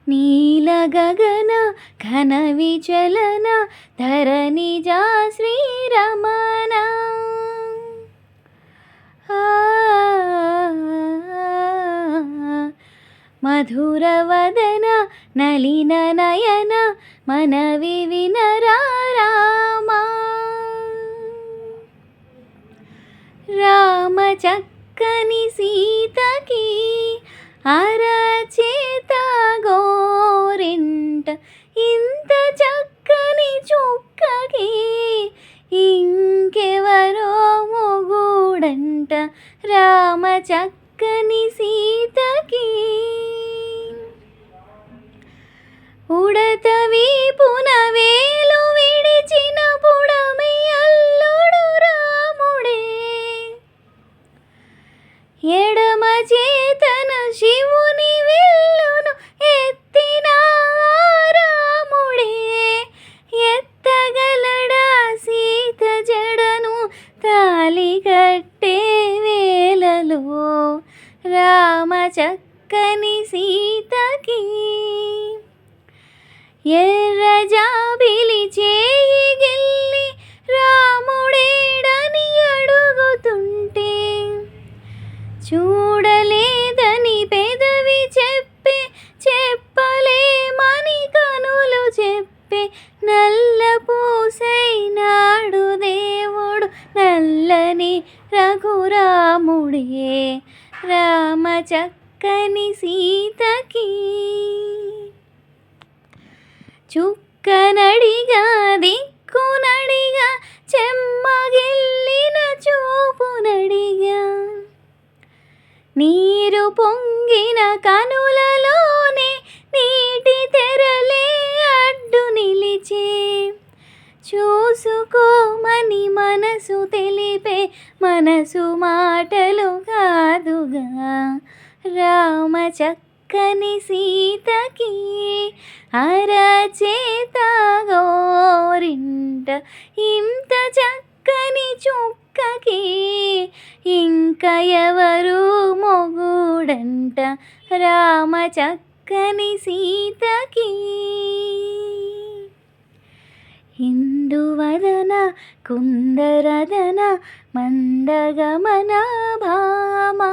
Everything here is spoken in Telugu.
నీల గగన ఘన విచలన ధరణిజా శ్రీరమణ మధురవదన నలిన నయన మనవి వినరా రామా రామ చక్కని సీతకి అరచేత గోరింట ఇంత చక్కని చుక్కకి ఇంకెవరో మొగుడంట రామ చక్కని సీతకి ఉడత వీపున వేలు విడిచిన పుడమి అల్లుడు రాముడే ఎడమ చేతన శివుని విల్లును ఎత్తిన రాముడే ఎత్తగలడా సీత జడను తాలి కట్టే వేలలో రామ చక్కని సీతకి ఎర్ర జాబిలి చేయి గిల్లి రాముడేడని అడుగుతుంటే చూడలేదని పెదవి చెప్పే చెప్పలేమని కనులు చెప్పే నల్ల పూసైనాడు దేవుడు నల్లని రఘురాముడే రామ చక్కని సీతకి చుక్కనడిగా దిక్కునడిగా చెమ్మగిల్లిన చూపునడిగా నీరు పొంగిన కనులలోనే నీటి తెరలే అడ్డు నిలిచే చూసుకోమని మనసు తెలిపే మనసు మాటలు కాదుగా రామ చక్కని సీతకి అరచేత గోరింట ఇంత చక్కని చుక్కకి ఇంక ఎవరు మొగుడంట రామ చక్కని సీతకి ఇందువదన కుందరదన మందగమన భామా